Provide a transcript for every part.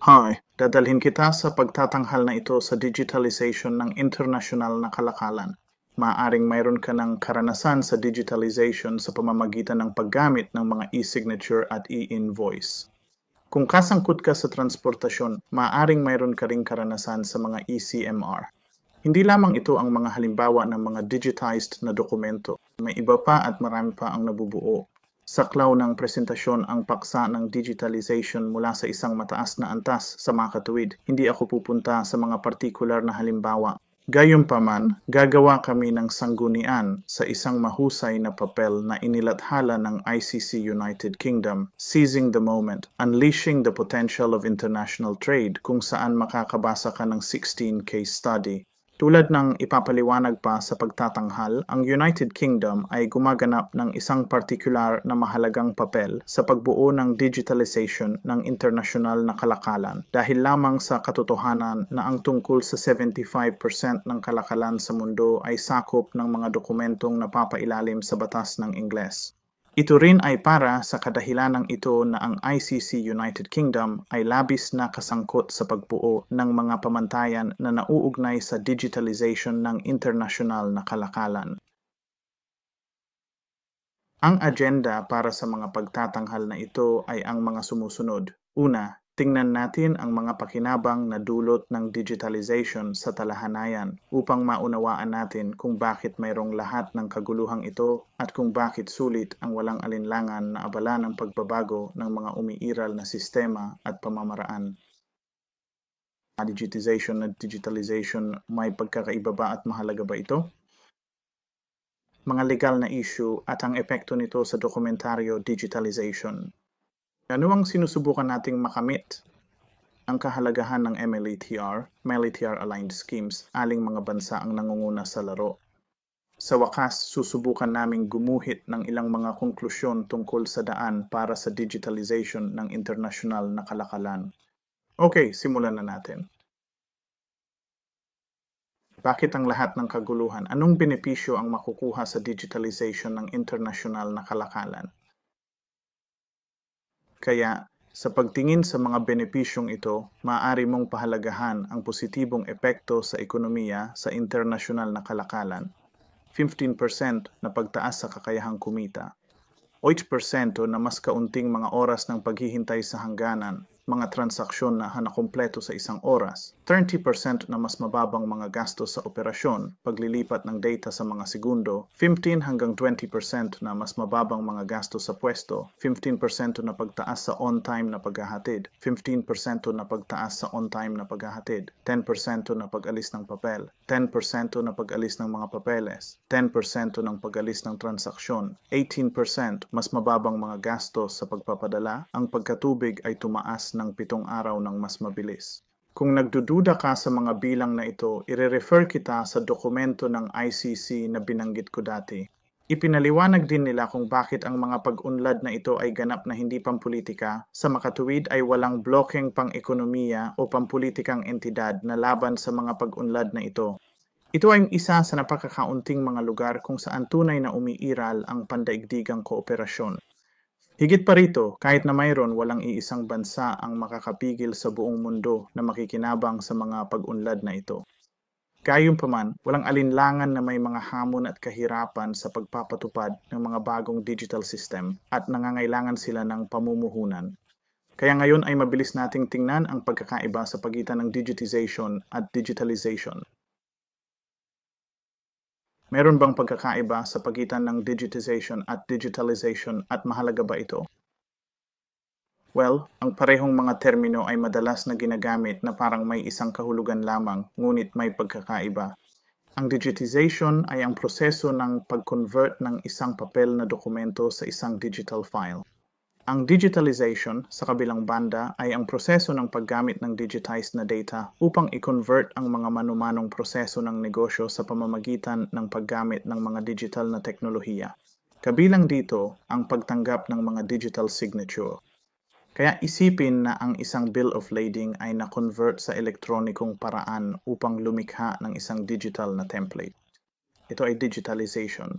Hi, dadalhin kita sa pagtatanghal na ito sa digitalization ng internasyonal na kalakalan. Maaring mayroon ka ng karanasan sa digitalization sa pamamagitan ng paggamit ng mga e-signature at e-invoice. Kung kasangkot ka sa transportasyon, maaring mayroon ka ring karanasan sa mga ECMR. Hindi lamang ito ang mga halimbawa ng mga digitized na dokumento. May iba pa at marami pa ang nabubuo. Saklaw ng presentasyon ang paksa ng digitalization mula sa isang mataas na antas sa makatuwid. Hindi ako pupunta sa mga partikular na halimbawa. Gayunpaman, gagawa kami ng sanggunian sa isang mahusay na papel na inilathala ng ICC United Kingdom, Seizing the Moment, Unleashing the Potential of International Trade, kung saan makakabasa ka ng 16 case study. Tulad ng ipapaliwanag pa sa pagtatanghal, ang United Kingdom ay gumaganap ng isang partikular na mahalagang papel sa pagbuo ng digitalization ng internasyonal na kalakalan dahil lamang sa katotohanan na ang tungkol sa 75% ng kalakalan sa mundo ay sakop ng mga dokumentong napapailalim sa batas ng Ingles. Ito rin ay para sa kadahilanang ito na ang ICC United Kingdom ay labis na kasangkot sa pagbuo ng mga pamantayan na nauugnay sa digitalization ng internasyonal na kalakalan. Ang agenda para sa mga pagtatanghal na ito ay ang mga sumusunod. Una, tingnan natin ang mga pakinabang na dulot ng digitalization sa talahanayan upang maunawaan natin kung bakit mayroong lahat ng kaguluhang ito at kung bakit sulit ang walang alinlangan na abala ng pagbabago ng mga umiiral na sistema at pamamaraan. Digitization at digitalization, may pagkakaiba ba at mahalaga ba ito? Mga legal na issue at ang epekto nito sa dokumentaryo digitalization. Ano ang sinusubukan nating makamit? Ang kahalagahan ng MLATR, Military-Aligned Schemes, aling mga bansa ang nangunguna sa laro. Sa wakas, susubukan naming gumuhit ng ilang mga konklusyon tungkol sa daan para sa digitalization ng internasyonal na kalakalan. Okay, simulan na natin. Bakit ang lahat ng kaguluhan? Anong benepisyo ang makukuha sa digitalization ng internasyonal na kalakalan? Kaya, sa pagtingin sa mga benepisyong ito, maaari mong pahalagahan ang positibong epekto sa ekonomiya sa internasyonal na kalakalan. 15% na pagtaas sa kakayahang kumita. 8% na mas kaunting mga oras ng paghihintay sa hangganan, mga transaksyon na nakumpleto sa isang oras. 30% na mas mababang mga gastos sa operasyon, paglilipat ng data sa mga segundo. 15 hanggang 20% na mas mababang mga gastos sa pwesto. 15% na pagtaas sa on-time na paghahatid. 15% na pagtaas sa on-time na paghahatid. 10% na pag-alis ng papel. 10% na pag-alis ng mga papeles. 10% ng pag-alis ng transaksyon. 18% mas mababang mga gastos sa pagpapadala. Ang pagkatubig ay tumaas ng 7 araw ng mas mabilis. Kung nagdududa ka sa mga bilang na ito, ire-refer kita sa dokumento ng ICC na binanggit ko dati. Ipinaliwanag din nila kung bakit ang mga pag-unlad na ito ay ganap na hindi pampolitika, sa makatuwid ay walang blokeng pang-ekonomiya o pampolitikang entidad na laban sa mga pag-unlad na ito. Ito ay isa sa napakakaunting mga lugar kung saan tunay na umiiral ang pandaigdigang kooperasyon. Higit pa rito, kahit na mayroon, walang iisang bansa ang makakapigil sa buong mundo na makikinabang sa mga pag-unlad na ito. Gayunpaman, walang alinlangan na may mga hamon at kahirapan sa pagpapatupad ng mga bagong digital system at nangangailangan sila ng pamumuhunan. Kaya ngayon ay mabilis nating tingnan ang pagkakaiba sa pagitan ng digitization at digitalization. Meron bang pagkakaiba sa pagitan ng digitization at digitalization at mahalaga ba ito? Well, ang parehong mga termino ay madalas na ginagamit na parang may isang kahulugan lamang, ngunit may pagkakaiba. Ang digitization ay ang proseso ng pag-convert ng isang papel na dokumento sa isang digital file. Ang digitalization, sa kabilang banda, ay ang proseso ng paggamit ng digitized na data upang i-convert ang mga manumanong proseso ng negosyo sa pamamagitan ng paggamit ng mga digital na teknolohiya. Kabilang dito ang pagtanggap ng mga digital signature. Kaya isipin na ang isang bill of lading ay na-convert sa elektronikong paraan upang lumikha ng isang digital na template. Ito ay digitalization.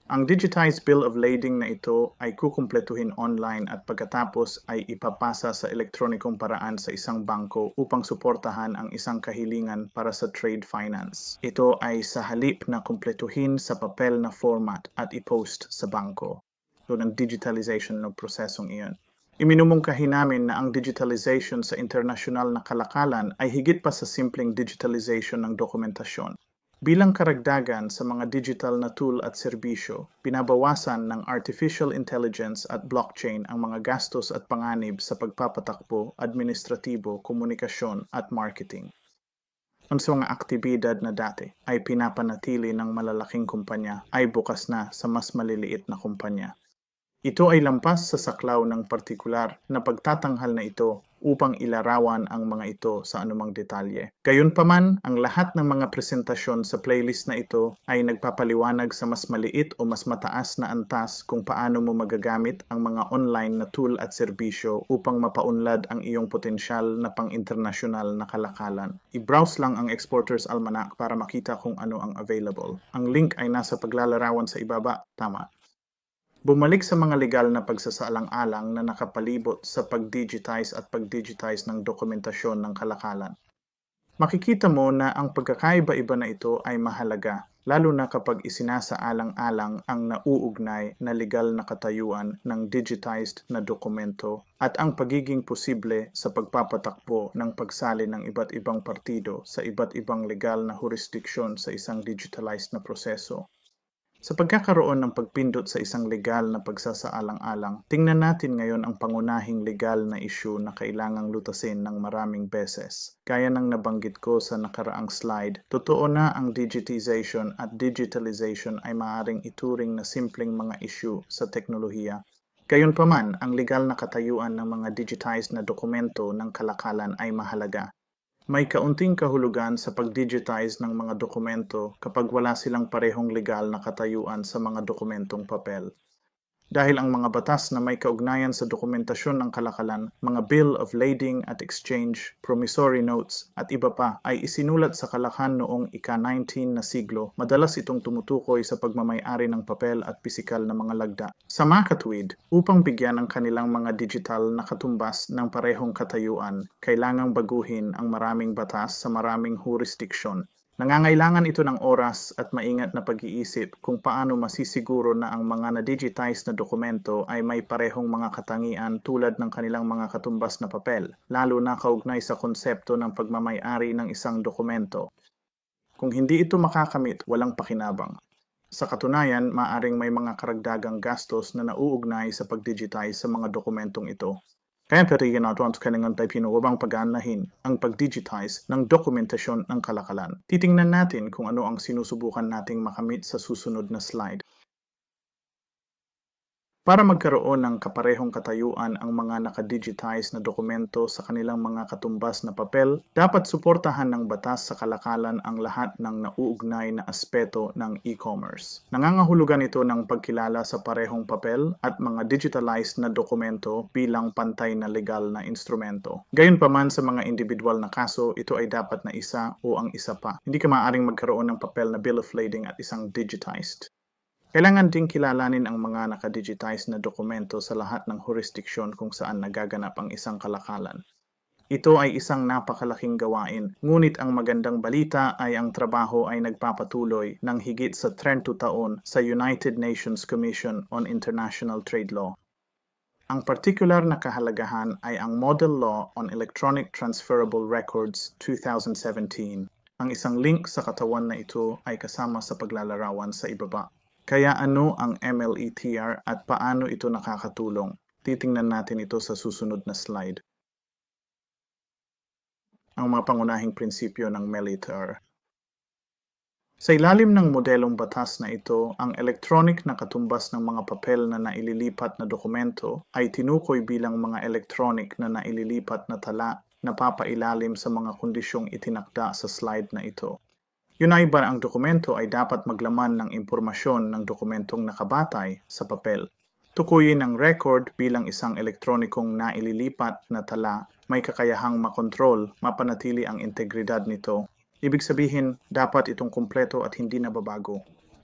Ang digitized bill of lading na ito ay kukumpletuhin online at pagkatapos ay ipapasa sa elektronikong paraan sa isang bangko upang suportahan ang isang kahilingan para sa trade finance. Ito ay sa halip na kumpletuhin sa papel na format at i-post sa bangko. So, ng digitalization ng prosesong iyon. Iminumungkahi namin na ang digitalization sa internasyonal na kalakalan ay higit pa sa simpleng digitalization ng dokumentasyon. Bilang karagdagan sa mga digital na tool at serbisyo, pinabawasan ng artificial intelligence at blockchain ang mga gastos at panganib sa pagpapatakbo, administratibo, komunikasyon at marketing. Ang mga aktibidad na dati ay pinapanatili ng malalaking kumpanya ay bukas na sa mas maliliit na kumpanya. Ito ay lampas sa saklaw ng partikular na pagtatanghal na ito upang ilarawan ang mga ito sa anumang detalye. Gayunpaman, ang lahat ng mga presentasyon sa playlist na ito ay nagpapaliwanag sa mas maliit o mas mataas na antas kung paano mo magagamit ang mga online na tool at serbisyo upang mapaunlad ang iyong potensyal na pang-internasyonal na kalakalan. I-browse lang ang Exporter's Almanac para makita kung ano ang available. Ang link ay nasa paglalarawan sa ibaba, tama. Bumalik sa mga legal na pagsasaalang-alang na nakapalibot sa pag-digitize at pag-digitize ng dokumentasyon ng kalakalan. Makikita mo na ang pagkakaiba-iba na ito ay mahalaga, lalo na kapag isinasaalang-alang ang nauugnay na legal na katayuan ng digitized na dokumento at ang pagiging posible sa pagpapatakbo ng pagsali ng iba't ibang partido sa iba't ibang legal na jurisdiksyon sa isang digitalized na proseso. Sa pagkakaroon ng pagpindot sa isang legal na pagsasaalang-alang, tingnan natin ngayon ang pangunahing legal na issue na kailangang lutasin ng maraming beses. Gaya ng nabanggit ko sa nakaraang slide, totoo na ang digitization at digitalization ay maaaring ituring na simpleng mga issue sa teknolohiya. Gayunpaman, ang legal na katayuan ng mga digitized na dokumento ng kalakalan ay mahalaga. May kaunting kahulugan sa pag-digitize ng mga dokumento kapag wala silang parehong legal na katayuan sa mga dokumentong papel. Dahil ang mga batas na may kaugnayan sa dokumentasyon ng kalakalan, mga bill of lading at exchange, promissory notes, at iba pa ay isinulat sa kalakhan noong ika-19 na siglo, madalas itong tumutukoy sa pagmamay-ari ng papel at pisikal na mga lagda. Sa makatwid, upang bigyan ang kanilang mga digital na katumbas ng parehong katayuan, kailangang baguhin ang maraming batas sa maraming jurisdiksyon. Nangangailangan ito ng oras at maingat na pag-iisip kung paano masisiguro na ang mga na-digitize na dokumento ay may parehong mga katangian tulad ng kanilang mga katumbas na papel, lalo na kaugnay sa konsepto ng pagmamay-ari ng isang dokumento. Kung hindi ito makakamit, walang pakinabang. Sa katunayan, maaring may mga karagdagang gastos na nauugnay sa pag-digitize sa mga dokumentong ito. Kaya perigyan natin sa kanilang tayo upang pag-aanahin ang pag-digitize ng dokumentasyon ng kalakalan. Titingnan natin kung ano ang sinusubukan nating makamit sa susunod na slide. Para magkaroon ng kaparehong katayuan ang mga nakadigitize na dokumento sa kanilang mga katumbas na papel, dapat suportahan ng batas sa kalakalan ang lahat ng nauugnay na aspeto ng e-commerce. Nangangahulugan ito ng pagkilala sa parehong papel at mga digitalized na dokumento bilang pantay na legal na instrumento. Gayunpaman sa mga individual na kaso, ito ay dapat na isa o ang isa pa. Hindi ka maaaring magkaroon ng papel na bill of lading at isang digitized. Kailangan ding kilalanin ang mga nakadigitize na dokumento sa lahat ng jurisdiksyon kung saan nagaganap ang isang kalakalan. Ito ay isang napakalaking gawain, ngunit ang magandang balita ay ang trabaho ay nagpapatuloy ng higit sa 30 taon sa United Nations Commission on International Trade Law. Ang partikular na kahalagahan ay ang Model Law on Electronic Transferable Records 2017. Ang isang link sa katawan na ito ay kasama sa paglalarawan sa ibaba. Kaya ano ang MLETR at paano ito nakakatulong? Titingnan natin ito sa susunod na slide. Ang mga pangunahing prinsipyo ng MLETR. Sa ilalim ng modelong batas na ito, ang electronic na katumbas ng mga papel na naililipat na dokumento ay tinukoy bilang mga electronic na naililipat na tala na papailalim sa mga kondisyong itinakda sa slide na ito. Yun ay ba ang dokumento ay dapat maglaman ng impormasyon ng dokumentong nakabatay sa papel. Tukuyin ang record bilang isang elektronikong naililipat na tala, may kakayahang makontrol, mapanatili ang integridad nito. Ibig sabihin, dapat itong kumpleto at hindi nababago.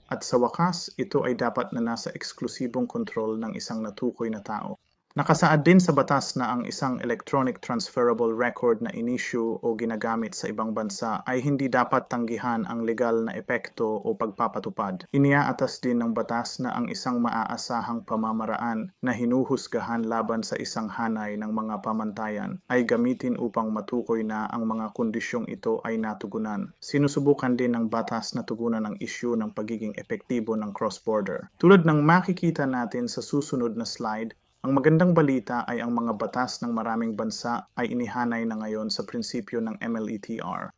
At sa wakas, ito ay dapat na nasa eksklusibong kontrol ng isang natukoy na tao. Nakasaad din sa batas na ang isang electronic transferable record na inisyu o ginagamit sa ibang bansa ay hindi dapat tanggihan ang legal na epekto o pagpapatupad. Iniaatas din ng batas na ang isang maaasahang pamamaraan na hinuhusgahan laban sa isang hanay ng mga pamantayan ay gamitin upang matukoy na ang mga kondisyong ito ay natugunan. Sinusubukan din ng batas na tugunan ang isyu ng pagiging epektibo ng cross-border. Tulad ng makikita natin sa susunod na slide, ang magandang balita ay ang mga batas ng maraming bansa ay inihanay na ngayon sa prinsipyo ng MLETR.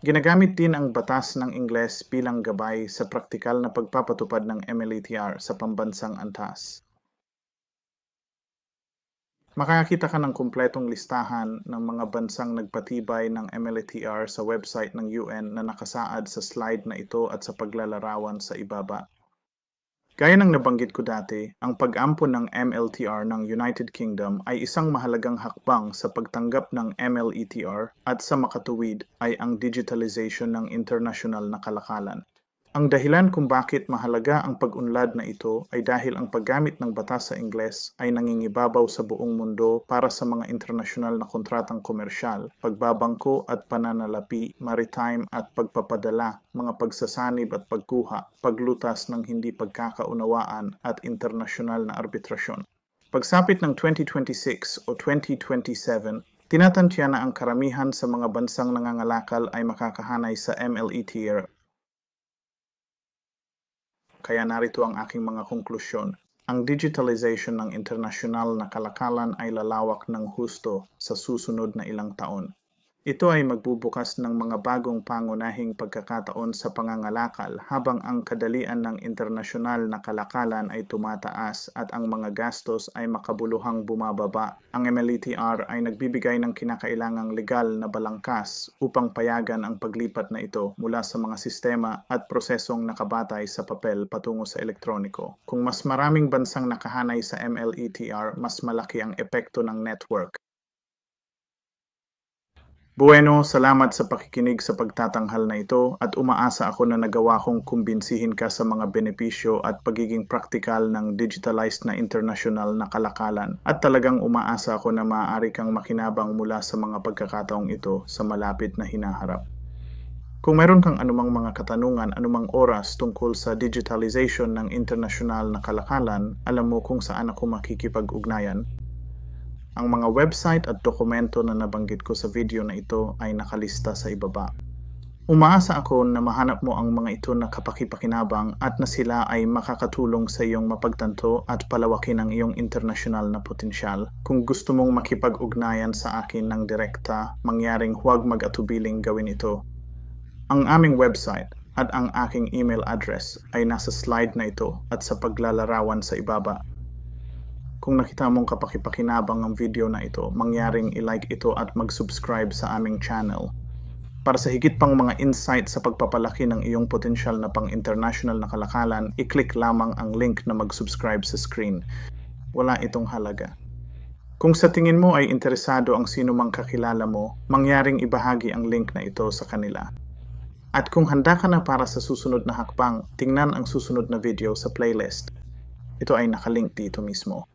Ginagamit din ang batas ng Ingles bilang gabay sa praktikal na pagpapatupad ng MLETR sa pambansang antas. Makakita ka ng kumpletong listahan ng mga bansang nagpatibay ng MLETR sa website ng UN na nakasaad sa slide na ito at sa paglalarawan sa ibaba. Gaya ng nabanggit ko dati, ang pag-ampon ng MLTR ng United Kingdom ay isang mahalagang hakbang sa pagtanggap ng MLETR at sa makatuwid ay ang digitalization ng internasyonal na kalakalan. Ang dahilan kung bakit mahalaga ang pag-unlad na ito ay dahil ang paggamit ng batas sa Ingles ay nangingibabaw sa buong mundo para sa mga internasyonal na kontratang komersyal, pagbabangko at pananalapi, maritime at pagpapadala, mga pagsasanib at pagkuha, paglutas ng hindi pagkakaunawaan at internasyonal na arbitrasyon. Pagsapit ng 2026 o 2027, tinatantya na ang karamihan sa mga bansang nangangalakal ay makakahanay sa MLETR. Kaya narito ang aking mga konklusyon. Ang digitalization ng internasyonal na kalakalan ay lalawak ng husto sa susunod na ilang taon. Ito ay magbubukas ng mga bagong pangunahing pagkakataon sa pangangalakal habang ang kadalian ng internasyonal na kalakalan ay tumataas at ang mga gastos ay makabuluhang bumababa. Ang MLETR ay nagbibigay ng kinakailangang legal na balangkas upang payagan ang paglipat na ito mula sa mga sistema at prosesong nakabatay sa papel patungo sa elektroniko. Kung mas maraming bansang nakahanay sa MLETR, mas malaki ang epekto ng network. Bueno, salamat sa pakikinig sa pagtatanghal na ito at umaasa ako na nagawa kong kumbinsihin ka sa mga benepisyo at pagiging praktikal ng digitalized na international na kalakalan at talagang umaasa ako na maaari kang makinabang mula sa mga pagkakataong ito sa malapit na hinaharap. Kung meron kang anumang mga katanungan, anumang oras tungkol sa digitalization ng international na kalakalan, alam mo kung saan ako makikipag-ugnayan. Ang mga website at dokumento na nabanggit ko sa video na ito ay nakalista sa ibaba. Umaasa ako na mahanap mo ang mga ito na kapakipakinabang at na sila ay makakatulong sa iyong mapagtanto at palawakin ang iyong internasyonal na potensyal. Kung gusto mong makipag-ugnayan sa akin ng direkta, mangyaring huwag mag-atubiling gawin ito. Ang aming website at ang aking email address ay nasa slide na ito at sa paglalarawan sa ibaba. Kung nakita mong kapakipakinabang ang video na ito, mangyaring i-like ito at mag-subscribe sa aming channel. Para sa higit pang mga insight sa pagpapalaki ng iyong potensyal na pang-international na kalakalan, i-click lamang ang link na mag-subscribe sa screen. Wala itong halaga. Kung sa tingin mo ay interesado ang sino mang kakilala mo, mangyaring ibahagi ang link na ito sa kanila. At kung handa ka na para sa susunod na hakbang, tingnan ang susunod na video sa playlist. Ito ay nakalink dito mismo.